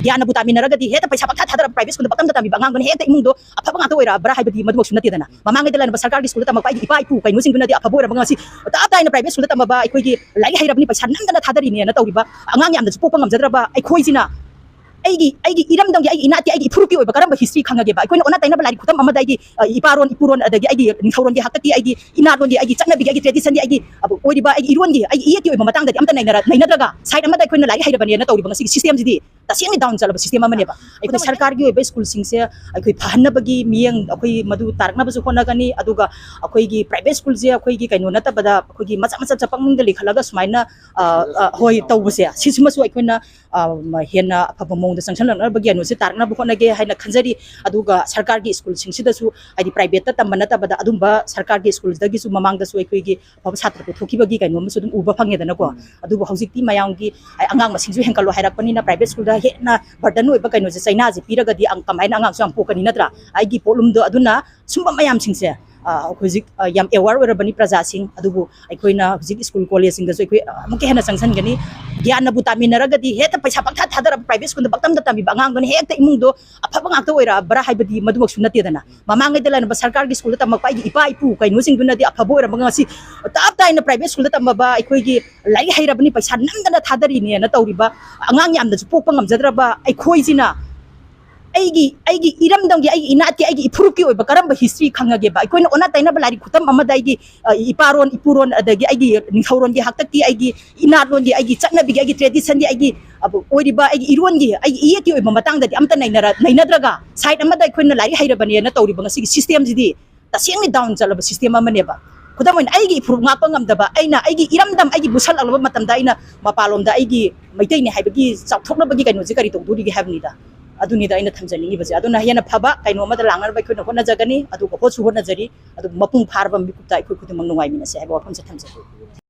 ꯒ꯭ꯌꯥꯟꯅ ꯕꯨ ꯇꯥꯃꯤꯟꯅꯔꯒꯗꯤ ꯍꯦꯛꯇ ꯄꯩꯁꯥ ꯄꯪꯊꯥ ꯊꯥꯗꯔ ꯄ꯭ꯔꯥꯏꯚꯦꯠ ꯁ꯭ꯀꯨꯜꯗ ꯄꯛꯇꯝꯗ ꯇꯝꯕꯤꯕ ꯑꯉꯥꯡꯗꯨꯅ ꯍꯦꯛꯇ ꯏꯃꯨꯡꯗꯣ ꯑꯐꯕ ꯉꯥꯛꯇ ꯑꯣꯏꯔꯕ꯭ꯔꯥ ꯍꯥꯏꯕꯗꯤ ꯃꯗꯨꯃꯛꯁꯨ ꯅꯠꯇꯦꯗꯅ ꯃꯃꯥꯡꯉꯩꯗ ꯂꯩꯔꯝꯕ ꯁꯔꯀꯥꯔꯒꯤ ꯁ꯭ꯀꯨꯜꯗ ꯇꯝꯃꯛꯄ ꯑꯩꯒꯤ ꯏꯄꯥ ꯏꯄꯨ ꯀꯩꯅꯣꯁꯤꯡꯗꯨꯅꯗꯤ ꯑꯐꯕ ꯑꯣꯏꯔꯕ ꯉꯁꯤ ꯇꯞ ꯇꯥꯏꯅ ꯄ꯭ꯔꯥꯏꯚꯦꯠ ꯁ꯭ꯀꯨꯜꯗ ꯇꯝꯃꯕ ꯑꯩꯈꯣꯏꯒꯤ ꯂꯥꯏꯔꯤꯛ ꯍꯩꯔꯕꯅꯤ ꯄꯩꯁꯥ ꯅꯝꯗꯅ ꯊꯥꯗꯔꯤꯅꯦꯅ ꯇꯧꯔꯤꯕ ꯑꯉꯥꯡ ꯌꯥꯝꯅꯁꯨ ꯄꯣꯛꯄ ꯉꯝꯖꯗ꯭ꯔꯕ ꯑꯩꯈꯣꯏꯁꯤꯅ ꯑꯩꯒꯤ ꯏꯔꯝꯗꯝꯒꯤ ꯑꯩꯒꯤ ꯏꯅꯥꯠꯀꯤ ꯑꯩꯒꯤ ꯏꯐꯨꯔꯨꯞꯀꯤ ꯑꯣꯏꯕ ꯀꯔꯝꯕ ꯍꯤꯁꯇ꯭ꯔꯤ ꯈꯪꯉꯒꯦꯕ ꯑꯩꯈꯣꯏꯅ ꯑꯣꯟꯅ ꯇꯩꯅꯕ ꯂꯥꯏꯔꯤꯛ ꯈꯨꯗꯝ ꯑꯃꯗ ꯑꯩꯒꯤ ꯏꯄꯥꯔꯣꯟ ꯏꯄꯨꯔꯣꯟ ꯑꯗꯒꯤ ꯑꯩꯒꯤ ꯅꯤꯡꯊꯧꯔꯣꯟꯒꯤ ꯍꯥꯛꯇꯛꯀꯤ ꯑꯩꯒꯤ ꯏꯅꯥꯠꯂꯣꯟꯒꯤ ꯑꯩꯒꯤ ꯆꯠꯅꯕꯤꯒꯤ ꯑꯩꯒꯤ ꯇ꯭ꯔꯦꯗꯤꯁꯟꯒꯤ ꯑꯩꯒꯤ ꯑꯣꯏꯔꯤꯕ ꯑꯩꯒꯤ ꯏꯔꯣꯟꯒꯤ ꯑꯩꯒꯤ ꯏꯌꯦꯛꯀꯤ ꯑꯣꯏꯕ ꯃꯇꯥꯡꯗꯗꯤ ꯑꯝꯇ ꯅꯩꯅꯗ꯭ꯔꯒ ꯁꯥꯏꯠ ꯑꯃꯗ ꯑꯩꯈꯣꯏꯅ ꯂꯥꯏꯔꯤꯛ ꯍꯩꯔꯕꯅꯦꯅ ꯇꯧꯔꯤꯕ ꯉꯁꯤꯒꯤ ꯁꯤꯁꯇꯦꯝꯁꯤꯗꯤ ꯇꯁꯦꯡꯅ ꯗꯥꯎꯟ ꯆꯠꯂꯕ ꯁꯤꯁꯇꯦꯝ ꯑꯃꯅꯦꯕ ꯑꯩꯈꯣꯏ ꯁꯔꯀꯥꯔꯒꯤ ꯑꯣꯏꯕ ꯁ꯭ꯀꯨꯜꯁꯤꯡꯁꯦ ꯑꯩꯈꯣꯏ ꯐꯍꯟꯅꯕꯒꯤ ꯃꯤꯠꯌꯦꯡ ꯑꯩꯈꯣꯏ ꯃꯗꯨ ꯇꯥꯔꯛꯅꯕꯁꯨ ꯍꯣꯠꯅꯒꯅꯤ ꯑꯗꯨꯒ ꯑꯩꯈꯣꯏꯒꯤ ꯄ꯭ꯔꯥꯏꯚꯦꯠ ꯁ꯭ꯀꯨꯜꯁꯦ ꯑꯩꯈꯣꯏꯒꯤ ꯀꯩꯅꯣ ꯅꯠꯇꯕꯗ ꯑꯩꯈꯣꯏꯒꯤ ꯃꯆꯥ ꯆꯄꯛꯃꯤꯡꯗ ꯂꯤꯡꯈꯠꯂꯒ ꯁꯨꯃꯥꯏꯅ ꯍꯣꯏ ꯇꯧꯕꯁꯦ ꯁꯤꯁꯤꯃꯁꯨ ꯑꯩꯈꯣꯏꯅ ꯍꯦꯟꯅ ꯑꯐꯕ ꯃꯑꯣꯡꯗ ꯆꯪꯁꯤꯜꯂꯛꯅꯕꯒꯤ ꯀꯩꯅꯣꯁꯦ ꯇꯥꯔꯛꯅꯕ ꯍꯣꯠꯅꯒꯦ ꯍꯥꯏꯅ ꯈꯟꯖꯔꯤ ꯑꯗꯨꯒ ꯁꯔꯀꯥꯔꯒꯤ ꯁ꯭ꯀꯨꯜꯁꯤꯡꯁꯤꯗꯁꯨ ꯍꯥꯏꯗꯤ ꯄ꯭ꯔꯥꯏꯚꯦꯠꯇ ꯇꯝꯕ ꯅꯠꯇꯕꯗ ꯑꯗꯨꯝꯕ ꯁꯔꯀꯥꯔꯒꯤ ꯁ꯭ꯀꯨꯜꯗꯒꯤꯁꯨ ꯃꯃꯥꯡꯗꯁꯨ ꯑꯩꯈꯣꯏꯒꯤ ꯑꯐꯕ ꯁꯥꯇ꯭ꯔ ꯄꯨꯊꯣꯛꯈꯤꯕꯒꯤ ꯀꯩꯅꯣꯝꯁꯨ ꯑꯗꯨꯝ ꯎꯕ ꯐꯪꯉꯦꯗꯅꯀோ ꯑꯗꯨꯕꯨ ꯍꯧꯖꯤꯛꯇꯤ ꯃꯌꯥꯝꯒꯤ ꯑꯉꯥꯡ ꯃꯁꯤꯡꯁꯨ ꯍꯦꯟꯒꯠꯂꯣ ꯍꯥꯏꯔꯛꯄꯅꯤꯅ ꯄ꯭ꯔꯥꯏꯚꯦꯠ ꯁ꯭ꯀꯨꯜꯗ ꯍꯦꯟꯅ ꯕꯔꯗꯟ ꯑꯣꯏꯕ ꯀꯩꯅꯣꯁꯦ ꯆꯩꯅꯥꯁꯦ ꯄꯤꯔꯒꯗꯤ ꯀꯃꯥꯏꯅ ꯑꯉꯥꯡꯁꯨ ꯌꯥꯝ ꯄꯣꯛꯀꯅꯤ ꯅꯠꯇ꯭ꯔꯥ ꯑꯩꯒꯤ ꯄꯣꯠꯂꯨꯝꯗꯣ ꯑꯗꯨꯅ ꯁꯨꯝꯕ ꯃꯌꯥꯝꯁꯤꯡꯁꯦ ꯍꯧꯖꯤꯛ ꯌꯥꯝ ꯑꯦꯋꯥꯔ ꯑꯣꯏꯔꯕꯅꯤ ꯄ꯭ꯔꯖꯥꯁꯤꯡ ꯑꯗꯨꯕꯨ ꯑꯩꯈꯣꯏꯅ ꯍꯧꯖꯤꯛ ꯁ꯭ꯀꯨꯜ ꯀꯣꯂꯦꯖꯁꯤꯡꯗꯁꯨ ꯑꯩꯈꯣꯏ ꯑꯃꯨꯛꯀ ꯍꯦꯟꯅ ꯆꯪꯁꯤꯟꯒꯅꯤ ꯒ꯭ꯌꯥꯟꯅꯕꯨ ꯇꯥꯃꯤꯟꯅꯔꯒꯗꯤ ꯍꯦꯛꯇ ꯄꯩꯁꯥ ꯄꯪꯊꯥ ꯊꯥꯗꯔꯕ ꯄ꯭ꯔꯥꯏꯚꯦꯠ ꯁ꯭ꯀꯨꯜꯗ ꯄꯛꯇꯝꯗ ꯇꯝꯕꯤꯕ ꯑꯉꯥꯡꯗꯨꯅ ꯍꯦꯛꯇ ꯏꯃꯨꯡꯗꯣ ꯑꯐꯕ ꯉꯥꯛꯇ ꯑꯣꯏꯔꯕ꯭ꯔꯥ ꯍꯥꯏꯕꯗꯤ ꯃꯗꯨꯃꯛꯁꯨ ꯅꯠꯇꯦꯗꯅ ꯃꯃꯥꯡꯉꯩꯗ ꯂꯩꯔꯝꯕ ꯁꯔꯀꯥꯔꯒꯤ ꯁ꯭ꯀꯨꯜꯗ ꯇꯝꯃꯛꯄ ꯑꯩꯒꯤ ꯏꯄꯥ ꯏꯄꯨ ꯀꯩꯅꯣꯁꯤꯡꯗꯨꯅꯗꯤ ꯑꯐꯕ ꯑꯣꯏꯔꯕ ꯉꯁꯤ ꯇꯞ ꯇꯥꯏꯅ ꯄ꯭ꯔꯥꯏꯚꯦꯠ ꯁ꯭ꯀꯨꯜꯗ ꯇꯝꯃꯕ ꯑꯩꯈꯣꯏꯒꯤ ꯂꯥꯏꯔꯤꯛ ꯍꯩꯔꯕꯅꯤ ꯄꯩꯁꯥ ꯅꯝꯗꯅ ꯊꯥꯗꯔꯤꯅꯦꯅ ꯇꯧꯔꯤꯕ ꯑꯉꯥꯡ ꯌꯥꯝꯅꯁꯨ ꯄꯣꯛꯄ ꯉꯝꯖꯗ꯭ꯔꯕ ꯑꯩꯈꯣꯏꯁꯤꯅ ꯑꯩꯒꯤ ꯏꯔꯝꯗꯝꯒꯤ ꯑꯩꯒꯤ ꯏꯅꯥꯠꯀꯤ ꯑꯩꯒꯤ ꯏꯐꯨꯔꯨꯞꯀꯤ ꯑꯣꯏꯕ ꯀꯔꯝꯕ ꯍꯤꯁꯇ꯭ꯔꯤ ꯈꯪꯉꯒꯦꯕ ꯑꯩꯈꯣꯏꯅ ꯑꯣꯟꯅ ꯇꯩꯅꯕ ꯂꯥꯏꯔꯤꯛ ꯈꯨꯗꯝ ꯑꯃꯗ ꯑꯩꯒꯤ ꯏꯄꯥꯔꯣꯟ ꯏꯄꯨꯔꯣꯟ ꯑꯗꯒꯤ ꯑꯩꯒꯤ ꯅꯤꯡꯊꯧꯔꯣꯟꯒꯤ ꯍꯥꯛꯇꯛꯀꯤ ꯑꯩꯒꯤ ꯏꯅꯥꯠꯂꯣꯟꯒꯤ ꯑꯩꯒꯤ ꯆꯠꯅꯕꯤꯒꯤ ꯑꯩꯒꯤ ꯇ꯭ꯔꯦꯗꯤꯁꯟꯒꯤ ꯑꯩꯒꯤ ꯑꯣꯏꯔꯤꯕ ꯑꯩꯒꯤ ꯏꯔꯣꯟꯒꯤ ꯑꯩꯒꯤ ꯏꯌꯦꯛꯀꯤ ꯑꯣꯏꯕ ꯃꯇꯥꯡꯗꯗꯤ ꯑꯝꯇ ꯅꯩꯅꯗ꯭ꯔꯒ ꯁꯥꯏꯠ ꯑꯃꯗ ꯑꯩꯈꯣꯏꯅ ꯂꯥꯏꯔꯤꯛ ꯍꯩꯔꯕꯅꯦꯅ ꯇꯧꯔꯤꯕ ꯉꯁꯤꯒꯤ ꯁꯤꯁꯇꯦꯝꯁꯤꯗꯤ ꯇꯁꯦꯡꯅ ꯗꯥꯎꯟ ꯆꯠꯂꯕ ꯁꯤꯁꯇꯦꯝ ꯑꯃꯅꯦꯕ ꯈꯨꯗꯝ ꯑꯣꯏꯅ ꯑꯩꯒꯤ ꯏꯐꯨꯔꯨꯞ ꯉꯥꯛꯄ ꯉꯝꯗꯕ ꯑꯩꯒꯤ ꯏꯔꯝꯗꯝ ꯑꯩꯒꯤ ꯃꯨꯁꯜꯂꯛꯂꯕ ꯃꯇꯝꯗ ꯑꯩꯅ ꯃꯄꯥꯟꯂꯣꯝꯗ ꯑꯩꯒꯤ ꯃꯩꯇꯩꯅꯤ ꯍꯥꯏꯕꯒꯤ ꯆꯥꯎꯊꯣꯛꯅꯕꯒꯤ ꯀꯩꯅꯣꯁꯦ ꯀꯔꯤ ꯇꯧꯗꯣꯔꯤꯒꯦ ꯍꯥꯏꯕꯅꯤꯗ ꯑꯗꯨꯅꯤꯗ ꯑꯩꯅ ꯊꯝꯖꯅꯤꯡꯉꯤꯕꯁꯦ ꯑꯗꯨꯅ ꯍꯦꯟꯅ ꯐꯕ ꯀꯩꯅꯣ ꯑꯃꯗ ꯂꯥꯛꯅꯕ ꯑꯩꯈꯣꯏꯅ ꯍꯣꯠꯅꯖꯒꯅꯤ ꯑꯗꯨꯒ ꯍꯣꯠꯁꯨ ꯍꯣꯠꯅꯖꯔꯤ ꯑꯗꯨ ꯃꯄꯨꯡ ꯐꯥꯔꯕ ꯃꯤꯀꯨꯞꯇ ꯑꯩꯈꯣꯏ ꯈꯨꯗꯤꯡꯃꯛ ꯅꯨꯡꯉꯥꯏꯃꯤꯟꯅꯁꯦ ꯍꯥꯏꯕ ꯋꯥꯐꯝꯁꯦ ꯊꯝꯖꯒꯦ